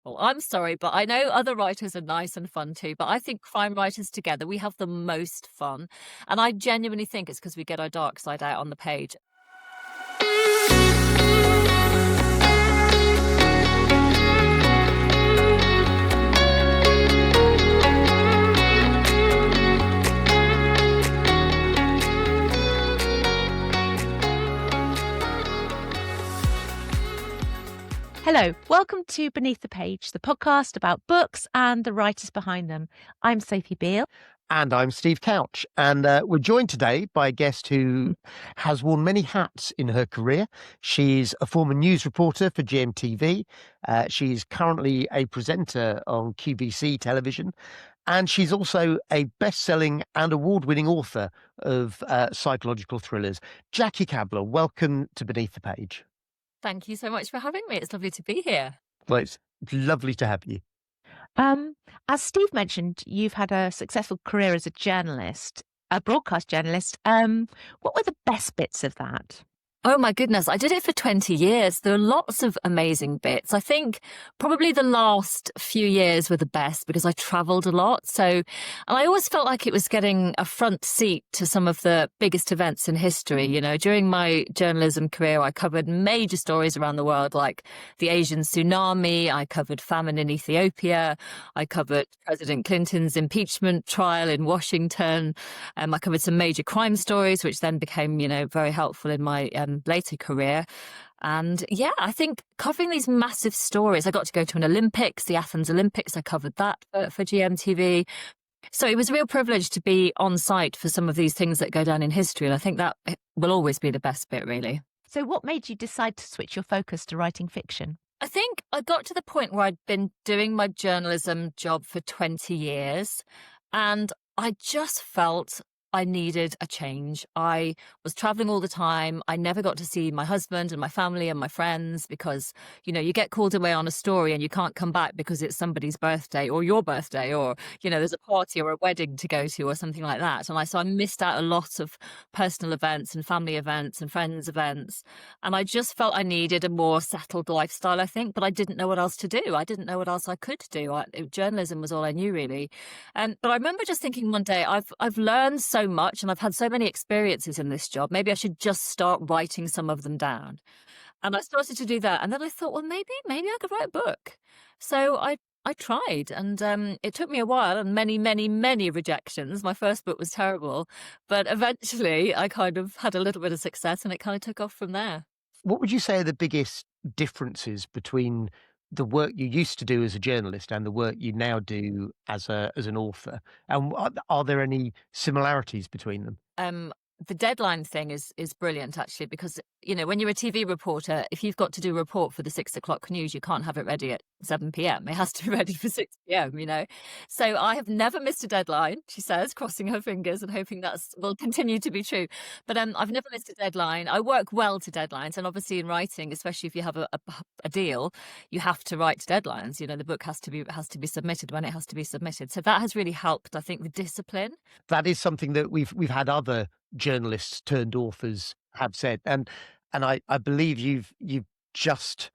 Well, I'm sorry, but I know other writers are nice and fun too, but I think crime writers together, we have the most fun. And I genuinely think it's because we get our dark side out on the page. Hello, welcome to Beneath the Page, the podcast about books and the writers behind them. I'm Sophie Beal. And I'm Steve Couch. And we're joined today by a guest who has worn many hats in her career. She's a former news reporter for GMTV. She's currently a presenter on QVC television. And she's also a best-selling and award-winning author of psychological thrillers. Jackie Kabler, welcome to Beneath the Page. Thank you so much for having me. It's lovely to be here. Well, it's lovely to have you. As Steve mentioned, you've had a successful career as a journalist, a broadcast journalist. What were the best bits of that? Oh my goodness, I did it for 20 years. There are lots of amazing bits. I think probably the last few years were the best because I traveled a lot. And I always felt like it was getting a front seat to some of the biggest events in history. You know, during my journalism career, I covered major stories around the world, like the Asian tsunami. I covered famine in Ethiopia. I covered President Clinton's impeachment trial in Washington. I covered some major crime stories, which then became, very helpful in my later career. And yeah, I think covering these massive stories, I got to go to an Olympics, the Athens Olympics. I covered that for GMTV. So it was a real privilege to be on site for some of these things that go down in history. And I think that will always be the best bit, really. So what made you decide to switch your focus to writing fiction? I think I got to the point where I'd been doing my journalism job for 20 years and I just felt I needed a change. I was traveling all the time. I never got to see my husband and my family and my friends because, you get called away on a story and you can't come back because it's somebody's birthday or your birthday or, there's a party or a wedding to go to or something like that. So I missed out a lot of personal events and family events and friends events. And I just felt I needed a more settled lifestyle, I think, but I didn't know what else to do. I didn't know what else I could do. Journalism was all I knew, really. But I remember just thinking one day, I've learned so much and I've had so many experiences in this job. Maybe I should just start writing some of them down. And I started to do that. And then I thought, well, maybe I could write a book. So I tried and it took me a while and many, many, many rejections. My first book was terrible, but eventually I kind of had a little bit of success and it kind of took off from there. What would you say are the biggest differences between the work you used to do as a journalist and the work you now do as an author? And are there any similarities between them? The deadline thing is brilliant, actually, because, when you're a TV reporter, if you've got to do a report for the 6 o'clock news, you can't have it ready at 7 p.m. It has to be ready for 6 p.m., So I have never missed a deadline, she says, crossing her fingers and hoping that will continue to be true. But I've never missed a deadline. I work well to deadlines. And obviously in writing, especially if you have a deal, you have to write to deadlines. The book has to be submitted when it has to be submitted. So that has really helped, I think, the discipline. That is something that we've had other journalists turned authors have said, and I believe you've just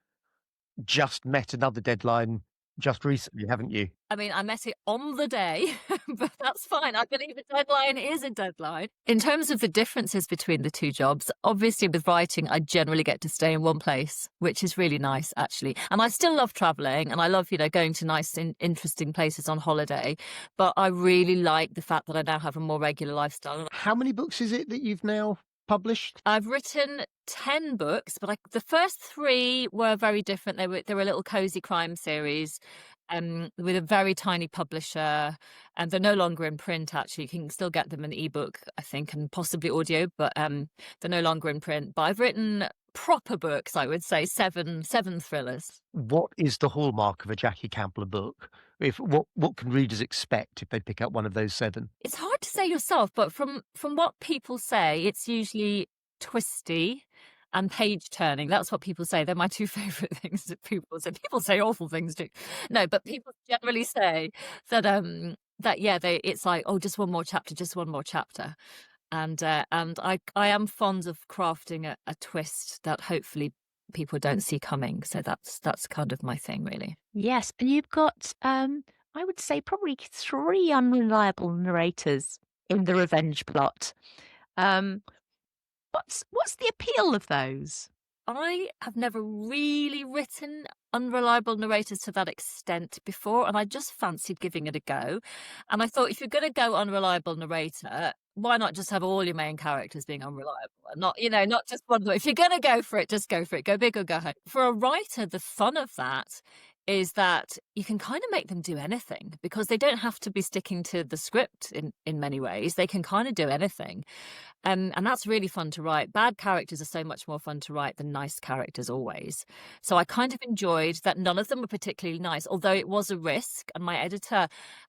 met another deadline just recently, haven't you? I mean, I met it on the day, but that's fine. I believe a deadline is a deadline. In terms of the differences between the two jobs, obviously with writing, I generally get to stay in one place, which is really nice, actually. And I still love traveling and I love, going to nice, interesting places on holiday. But I really like the fact that I now have a more regular lifestyle. How many books is it that you've now published? I've written 10 books, but the first 3 were very different. They were a little cozy crime series with a very tiny publisher, and they're no longer in print, actually. You can still get them in ebook, I think, and possibly audio, but they're no longer in print. But I've written proper books, I would say, seven thrillers. What is the hallmark of a Jackie Kabler book? What can readers expect if they pick up one of those 7? It's hard to say yourself, but from what people say, it's usually twisty and page turning. That's what people say. They're my 2 favorite things that people say. People say awful things too. No, but people generally say that it's like, oh, just one more chapter. And I am fond of crafting a twist that hopefully people don't see coming. So that's kind of my thing, really. Yes, and you've got, I would say, probably 3 unreliable narrators in the revenge plot. What's the appeal of those? I have never really written unreliable narrators to that extent before, and I just fancied giving it a go. And I thought, if you're going to go unreliable narrator, why not just have all your main characters being unreliable and not just one of them? If you're going to go for it, just go for it. Go big or go home. For a writer, the fun of that is that you can kind of make them do anything, because they don't have to be sticking to the script in many ways. They can kind of do anything. And that's really fun to write. Bad characters are so much more fun to write than nice characters always. So I kind of enjoyed that none of them were particularly nice, although it was a risk. And my editor,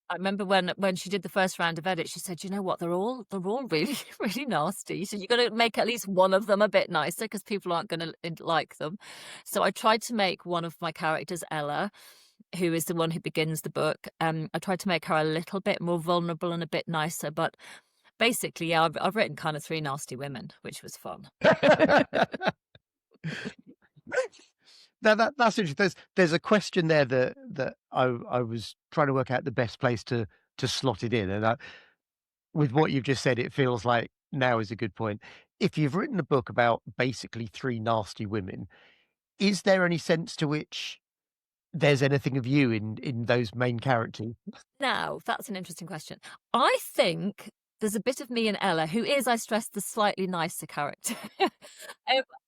I remember when she did the first round of edits, she said, you know what, they're all really, really nasty. So you've got to make at least one of them a bit nicer, because people aren't going to like them. So I tried to make one of my characters, Ella, who is the one who begins the book. I tried to make her a little bit more vulnerable and a bit nicer, but basically, yeah, I've written kind of 3 nasty women, which was fun. Now that's interesting. There's a question there that I was trying to work out the best place to slot it in, and with what you've just said, it feels like now is a good point. If you've written a book about basically 3 nasty women, is there any sense to which there's anything of you in those main characters? Now, that's an interesting question. I think there's a bit of me in Ella, who is, I stress, the slightly nicer character.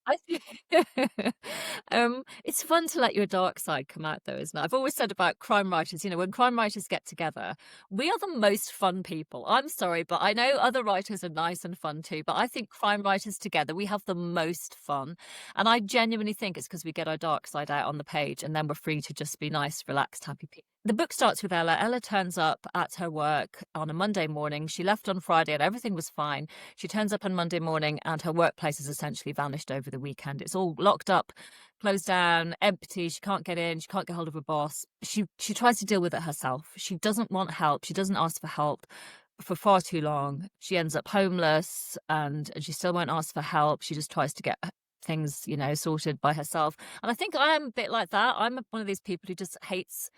I think it's fun to let your dark side come out, though, isn't it? I've always said about crime writers, when crime writers get together, we are the most fun people. I'm sorry, but I know other writers are nice and fun too, but I think crime writers together, we have the most fun. And I genuinely think it's because we get our dark side out on the page, and then we're free to just be nice, relaxed, happy people. The book starts with Ella. Ella turns up at her work on a Monday morning. She left on Friday and everything was fine. She turns up on Monday morning and her workplace has essentially vanished over the weekend. It's all locked up, closed down, empty. She can't get in. She can't get hold of her boss. She tries to deal with it herself. She doesn't want help. She doesn't ask for help for far too long. She ends up homeless and she still won't ask for help. She just tries to get things, sorted by herself. And I think I am a bit like that. I'm one of these people who just hates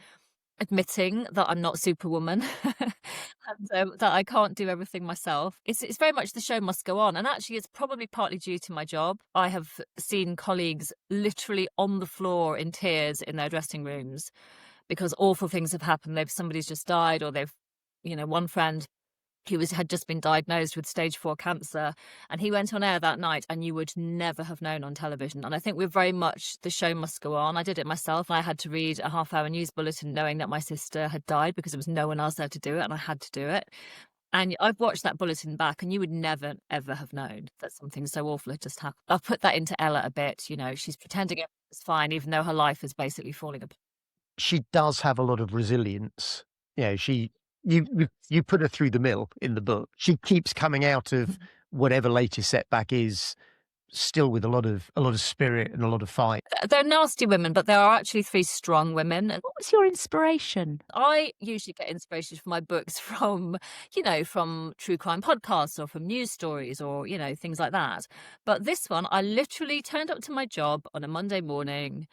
admitting that I'm not Superwoman and that I can't do everything myself. It's very much the show must go on. And actually, it's probably partly due to my job. I have seen colleagues literally on the floor in tears in their dressing rooms because awful things have happened. Somebody's just died, or one friend who had just been diagnosed with stage 4 cancer, and he went on air that night and you would never have known on television. And I think we're very much the show must go on. I did it myself. I had to read a half-hour news bulletin knowing that my sister had died because there was no one else there to do it, and I had to do it. And I've watched that bulletin back, and you would never, ever have known that something so awful had just happened. I've put that into Ella a bit. She's pretending it's fine, even though her life is basically falling apart. She does have a lot of resilience. You put her through the mill in the book. She keeps coming out of whatever latest setback is still with a lot of spirit and a lot of fight. They're nasty women, but there are actually 3 strong women. What was your inspiration? I usually get inspiration for my books from true crime podcasts or from news stories or, things like that. But this one, I literally turned up to my job on a Monday morning,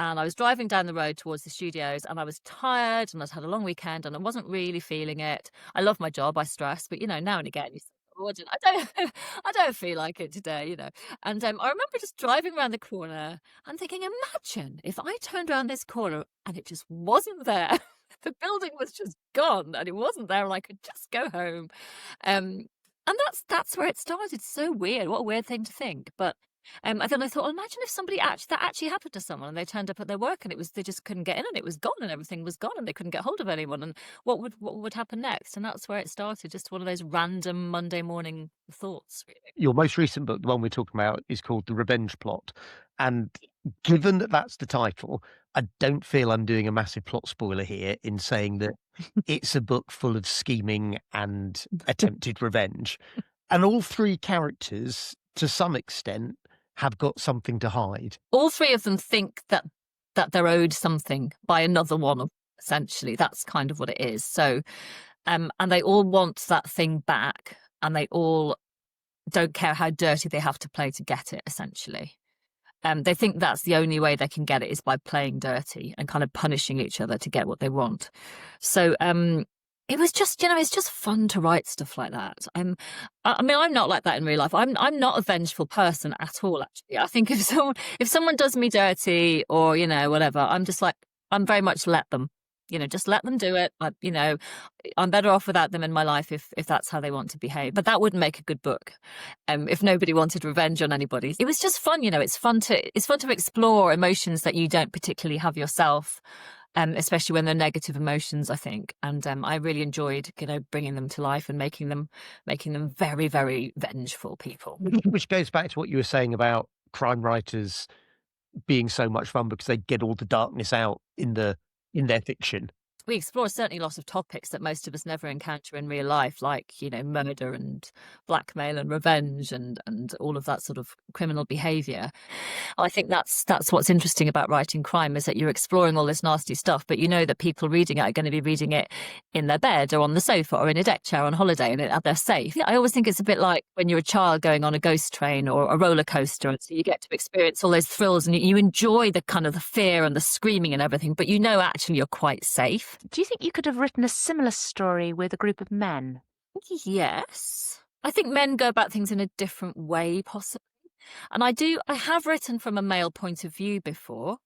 and I was driving down the road towards the studios, and I was tired, and I'd had a long weekend, and I wasn't really feeling it. I love my job, I stress, but now and again you think, I don't feel like it today, And I remember just driving around the corner and thinking, imagine if I turned around this corner and it just wasn't there. The building was just gone, and it wasn't there, and I could just go home. And that's where it started. So weird. What a weird thing to think, but. And then I thought, well, imagine if that actually happened to someone, and they turned up at their work and they just couldn't get in, and it was gone, and everything was gone, and they couldn't get hold of anyone, and what would happen next? And that's where it started, just one of those random Monday morning thoughts, really. Your most recent book, the one we're talking about, is called The Revenge Plot, and given that that's the title, I don't feel I'm doing a massive plot spoiler here in saying that it's a book full of scheming and attempted revenge, and all 3 characters, to some extent, have got something to hide. All 3 of them think that they're owed something by another one, essentially. That's kind of what it is. So, and they all want that thing back, and they all don't care how dirty they have to play to get it, essentially. They think that's the only way they can get it is by playing dirty and kind of punishing each other to get what they want. So it was just, it's just fun to write stuff like that. I mean, I'm not like that in real life. I'm not a vengeful person at all, actually. I think if someone does me dirty or, whatever, I'm just like, I'm very much let them. Just let them do it. I'm better off without them in my life if that's how they want to behave. But that wouldn't make a good book. If nobody wanted revenge on anybody. It was just fun, it's fun to explore emotions that you don't particularly have yourself. Especially when they're negative emotions, I think. And I really enjoyed, bringing them to life and making them very, very vengeful people. Which goes back to what you were saying about crime writers being so much fun because they get all the darkness out in their fiction. We explore certainly lots of topics that most of us never encounter in real life, like, murder and blackmail and revenge and all of that sort of criminal behaviour. I think that's what's interesting about writing crime, is that you're exploring all this nasty stuff, but you know that people reading it are going to be reading it in their bed or on the sofa or in a deck chair on holiday, and they're safe. I always think it's a bit like when you're a child going on a ghost train or a roller coaster, and so you get to experience all those thrills and you enjoy the kind of the fear and the screaming and everything, but actually you're quite safe. Do you think you could have written a similar story with a group of men? Yes. I think men go about things in a different way, possibly. And I have written from a male point of view before.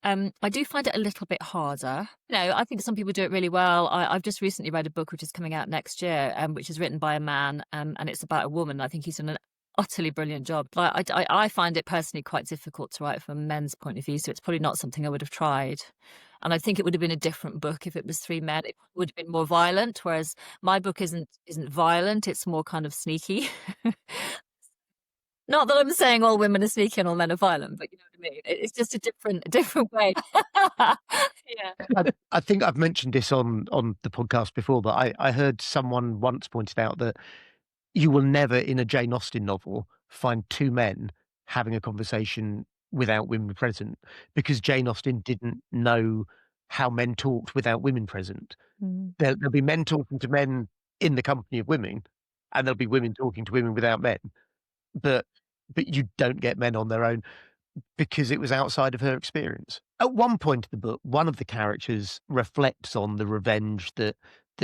I do find it a little bit harder. I think some people do it really well. I've just recently read a book which is coming out next year, which is written by a man, and it's about a woman. I think he's done an utterly brilliant job. I find it personally quite difficult to write from a men's point of view, so it's probably not something I would have tried. And I think it would have been a different book if it was three men. It would have been more violent, whereas my book isn't violent. It's more kind of sneaky. Not that I'm saying all women are sneaky and all men are violent, but you know what I mean. It's just a different way. Yeah. I think I've mentioned this on the podcast before, but I heard someone once pointed out that you will never in a Jane Austen novel find two men having a conversation without women present, because Jane Austen didn't know how men talked without women present. There'll be men talking to men in the company of women, and there'll be women talking to women without men. But you don't get men on their own, because it was outside of her experience. At one point in the book, one of the characters reflects on the revenge that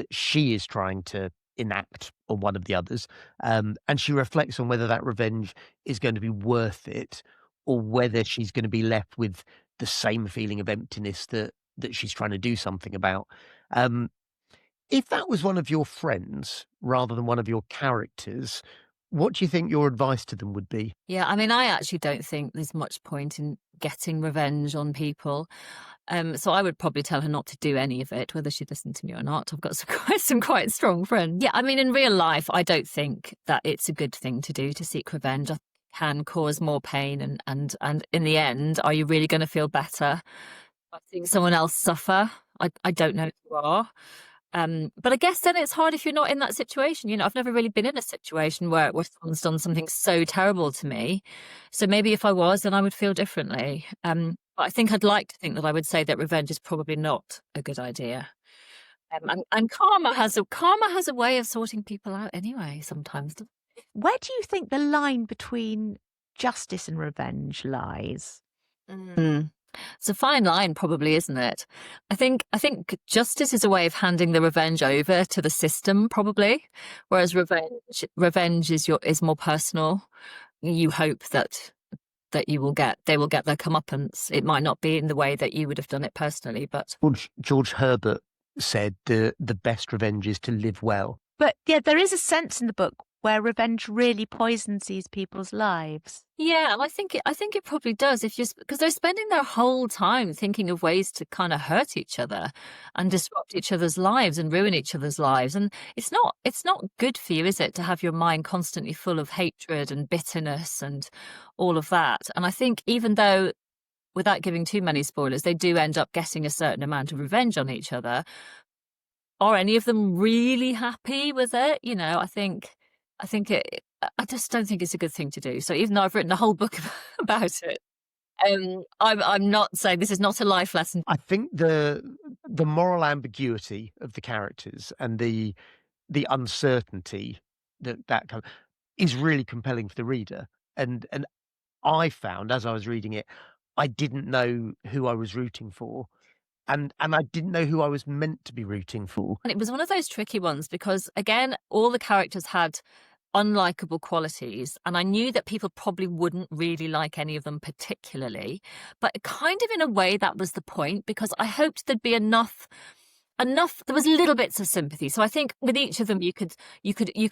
she is trying to enact on one of the others, and she reflects on whether that revenge is going to be worth it, or whether she's going to be left with the same feeling of emptiness that she's trying to do something about. If that was one of your friends rather than one of your characters, what do you think your advice to them would be? Yeah, I mean, I actually don't think there's much point in getting revenge on people. So I would probably tell her not to do any of it, whether she'd listen to me or not. I've got some quite strong friends. Yeah, I mean, in real life, I don't think that it's a good thing to do, to seek revenge. I think it can cause more pain, and in the end, are you really going to feel better by seeing someone else suffer? I don't know if you are. But I guess then it's hard if you're not in that situation. I've never really been in a situation where someone's done something so terrible to me. So maybe if I was, then I would feel differently. But I think I'd like to think that I would say that revenge is probably not a good idea. And karma has a way of sorting people out anyway, sometimes. Where do you think the line between justice and revenge lies? It's a fine line, probably, isn't it? I think justice is a way of handing the revenge over to the system, probably, whereas revenge is more personal. You hope that they will get their comeuppance. It might not be in the way that you would have done it personally, but George Herbert said the best revenge is to live well. But yeah, there is a sense in the book where revenge really poisons these people's lives. Yeah, and I think it probably does, because they're spending their whole time thinking of ways to kind of hurt each other and disrupt each other's lives and ruin each other's lives. And it's not good for you, is it, to have your mind constantly full of hatred and bitterness and all of that. And I think even though, without giving too many spoilers, they do end up getting a certain amount of revenge on each other, are any of them really happy with it? I just don't think it's a good thing to do. So even though I've written a whole book about it, I'm not saying this is not a life lesson. I think the moral ambiguity of the characters and the uncertainty that is really compelling for the reader. And I found as I was reading it, I didn't know who I was rooting for, and I didn't know who I was meant to be rooting for. And it was one of those tricky ones because, again, all the characters had unlikable qualities, and I knew that people probably wouldn't really like any of them particularly, but kind of in a way that was the point, because I hoped there'd be enough there was little bits of sympathy. So I think with each of them you could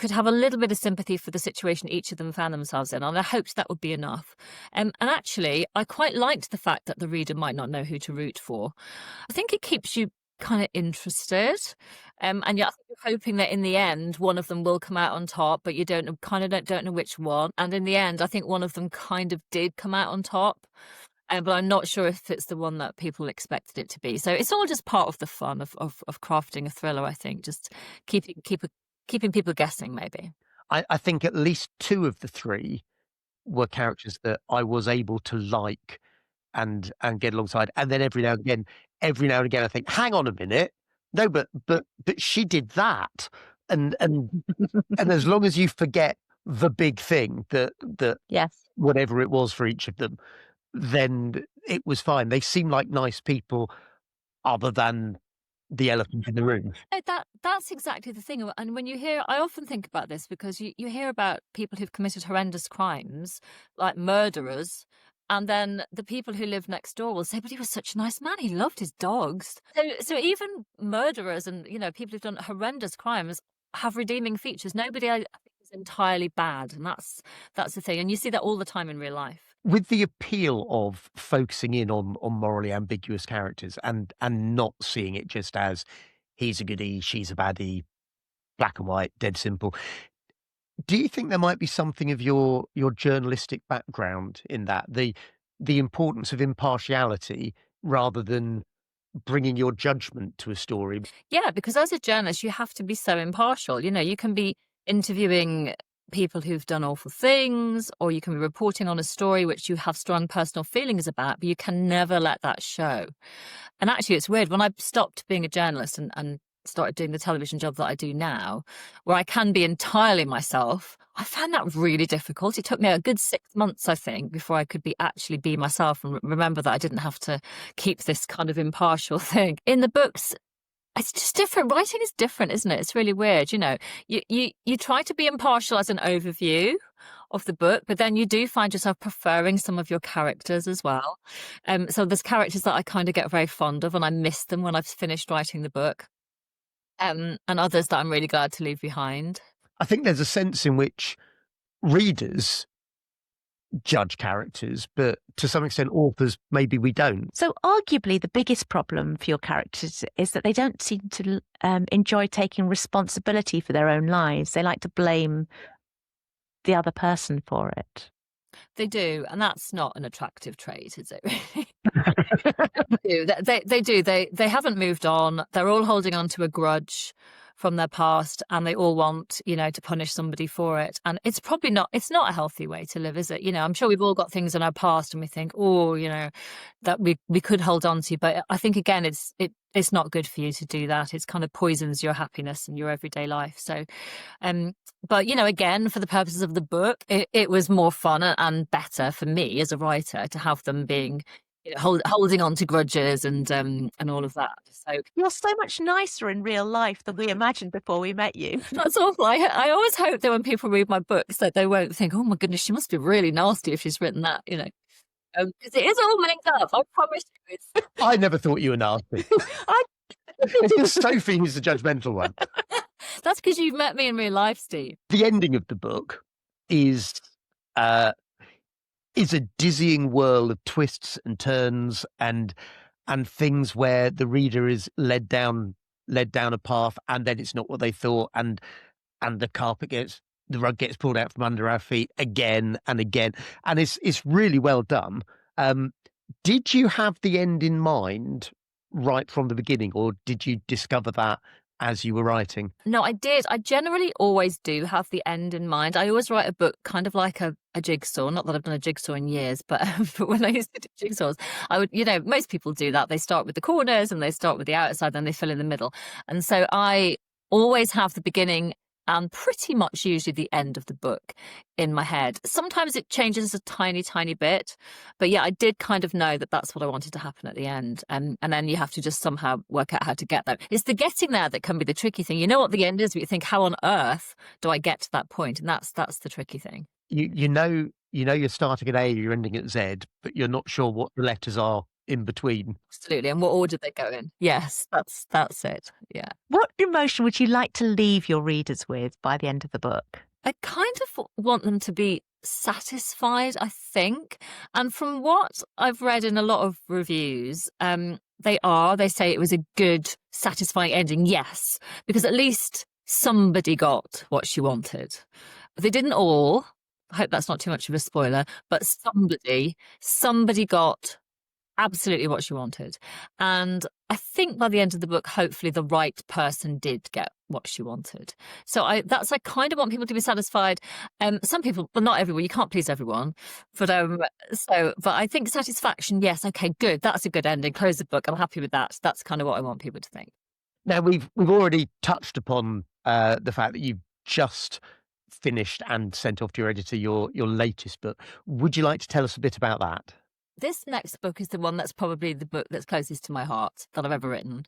have a little bit of sympathy for the situation each of them found themselves in, and I hoped that would be enough. And actually I quite liked the fact that the reader might not know who to root for. I think it keeps you kind of interested, and yet you're hoping that in the end one of them will come out on top, but you don't know which one. And in the end I think one of them kind of did come out on top, but I'm not sure if it's the one that people expected it to be. So it's all just part of the fun of crafting a thriller, I think, just keeping people guessing, maybe. I think at least two of the three were characters that I was able to like and get alongside. And then every now and again, I think, hang on a minute, no, but she did that, and and as long as you forget the big thing that Yes. whatever it was for each of them, then it was fine. They seemed like nice people, other than the elephant in the room. That's exactly the thing. And when you hear, I often think about this because you hear about people who've committed horrendous crimes, like murderers, and then the people who live next door will say, but he was such a nice man, he loved his dogs. So even murderers and, people who've done horrendous crimes have redeeming features. Nobody, I think, is entirely bad, and that's the thing. And you see that all the time in real life. With the appeal of focusing in on morally ambiguous characters and not seeing it just as he's a goodie, she's a baddie, black and white, dead simple. Do you think there might be something of your journalistic background in that, the importance of impartiality rather than bringing your judgment to a story? Yeah, because as a journalist, you have to be so impartial. You can be interviewing people who've done awful things, or you can be reporting on a story which you have strong personal feelings about, but you can never let that show. And actually, it's weird. When I stopped being a journalist and started doing the television job that I do now, where I can be entirely myself, I found that really difficult. It took me a good 6 months, I think, before I could actually be myself and remember that I didn't have to keep this kind of impartial thing. In the books, it's just different. Writing is different, isn't it? It's really weird. You try to be impartial as an overview of the book, but then you do find yourself preferring some of your characters as well. So there's characters that I kind of get very fond of and I miss them when I've finished writing the book. And others that I'm really glad to leave behind. I think there's a sense in which readers judge characters, but to some extent authors, maybe we don't. So arguably the biggest problem for your characters is that they don't seem to enjoy taking responsibility for their own lives. They like to blame the other person for it. They do, and that's not an attractive trait, is it? They do. They haven't moved on. They're all holding on to a grudge from their past, and they all want, to punish somebody for it. And it's probably not a healthy way to live, is it? I'm sure we've all got things in our past and we think, that we could hold on to, but I think again it's not good for you to do that. It's kind of poisons your happiness and your everyday life. So but again, for the purposes of the book, it was more fun and better for me as a writer to have them being holding on to grudges and all of that. So you're so much nicer in real life than we imagined before we met you. That's awful. I always hope that when people read my books that they won't think, oh my goodness, she must be really nasty if she's written that, because it is all made up. I promise you. I never thought you were nasty. It's Sophie who's the judgmental one. That's because you've met me in real life, Steve. The ending of the book is a dizzying whirl of twists and turns and things where the reader is led down a path, and then it's not what they thought, and the rug gets pulled out from under our feet again and again, and it's really well done. Did you have the end in mind right from the beginning, or did you discover that as you were writing? No, I did. I generally always do have the end in mind. I always write a book kind of like a jigsaw. Not that I've done a jigsaw in years, but when I used to do jigsaws, I would, most people do that. They start with the corners and they start with the outside, then they fill in the middle. And so I always have the beginning and pretty much usually the end of the book in my head. Sometimes it changes a tiny, tiny bit. But yeah, I did kind of know that that's what I wanted to happen at the end. And then you have to just somehow work out how to get there. It's the getting there that can be the tricky thing. You know what the end is, but you think, how on earth do I get to that point? And that's the tricky thing. You know you're starting at A, you're ending at Z, but you're not sure what the letters are in between. Absolutely. And what order they go in. Yes, that's it. Yeah. What emotion would you like to leave your readers with by the end of the book? I kind of want them to be satisfied, I think. And from what I've read in a lot of reviews, they say it was a good, satisfying ending. Yes, because at least somebody got what she wanted. They didn't all. I hope that's not too much of a spoiler, but somebody got absolutely what she wanted. And I think by the end of the book, hopefully the right person did get what she wanted. So I kind of want people to be satisfied. Some people, but not everyone. You can't please everyone. But I think satisfaction, yes, okay, good. That's a good ending. Close the book. I'm happy with that. That's kind of what I want people to think. Now we've already touched upon the fact that you've just finished and sent off to your editor your latest book. Would you like to tell us a bit about that? This next book is the one that's probably the book that's closest to my heart that I've ever written.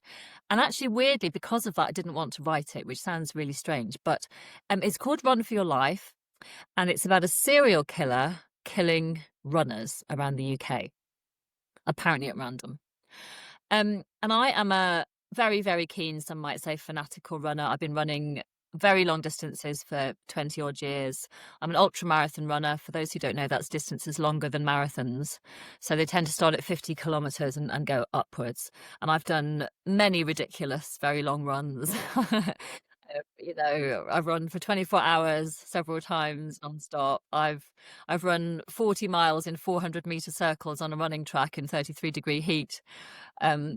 And actually, weirdly, because of that, I didn't want to write it, which sounds really strange. But it's called Run for Your Life. And it's about a serial killer killing runners around the UK, apparently at random. And I am a very, very keen, some might say, fanatical runner. I've been running very long distances for 20 odd years. I'm an ultra marathon runner. For those who don't know, that's distances longer than marathons. So they tend to start at 50 kilometers and go upwards. And I've done many ridiculous, very long runs. I've run for 24 hours several times nonstop. I've run 40 miles in 400-meter circles on a running track in 33-degree heat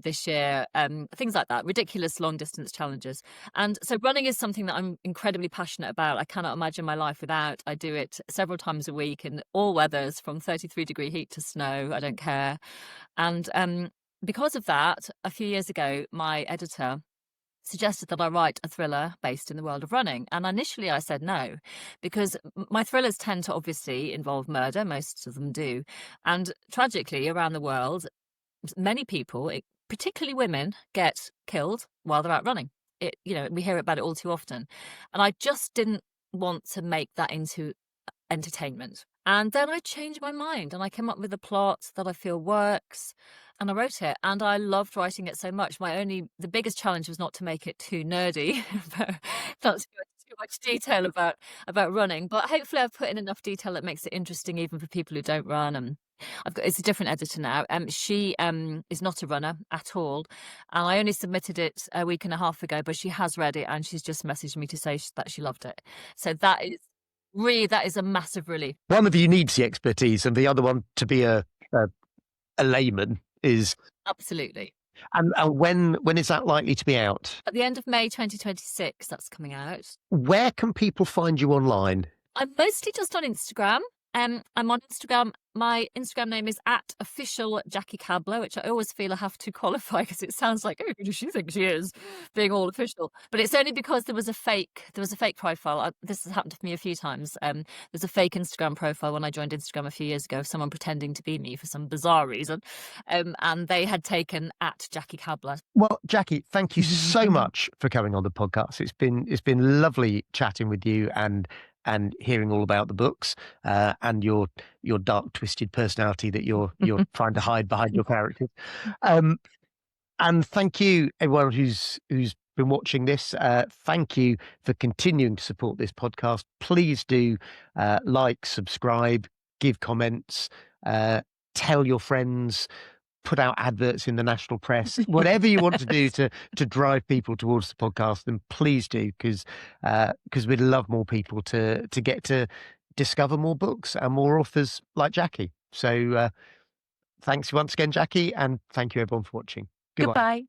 this year. Things like that, ridiculous long distance challenges. And so running is something that I'm incredibly passionate about. I cannot imagine my life without. I do it several times a week in all weathers, from 33-degree heat to snow. I don't care. And because of that, a few years ago, my editor suggested that I write a thriller based in the world of running. And initially I said no, because my thrillers tend to obviously involve murder. Most of them do. And tragically, around the world, many people, particularly women, get killed while they're out running. We hear about it all too often. And I just didn't want to make that into entertainment. And then I changed my mind and I came up with a plot that I feel works, and I wrote it, and I loved writing it so much. The biggest challenge was not to make it too nerdy, not too much detail about running, but hopefully I've put in enough detail that makes it interesting even for people who don't run. And it's a different editor now. She is not a runner at all, and I only submitted it a week and a half ago, but she has read it and she's just messaged me to say that she loved it. So that is a massive relief. One of you needs the expertise, and the other one to be a layman is absolutely. And when is that likely to be out? At the end of May 2026, that's coming out. Where can people find you online? I'm mostly just on Instagram. I'm on Instagram. My Instagram name is @official Jackie Kabler, which I always feel I have to qualify because it sounds like, oh, who does she think she is, being all official? But it's only because there was a fake profile. This has happened to me a few times. There's a fake Instagram profile when I joined Instagram a few years ago of someone pretending to be me for some bizarre reason, and they had taken @Jackie Kabler. Well, Jackie, thank you so much for coming on the podcast. It's been lovely chatting with you and hearing all about the books and your dark, twisted personality that you're trying to hide behind your characters. And thank you, everyone who's been watching this. Thank you for continuing to support this podcast. Please do like, subscribe, give comments, tell your friends, put out adverts in the national press, whatever you want to do to drive people towards the podcast, then please do, because we'd love more people to get to discover more books and more authors like Jackie. So thanks once again, Jackie, and thank you everyone for watching. Goodbye.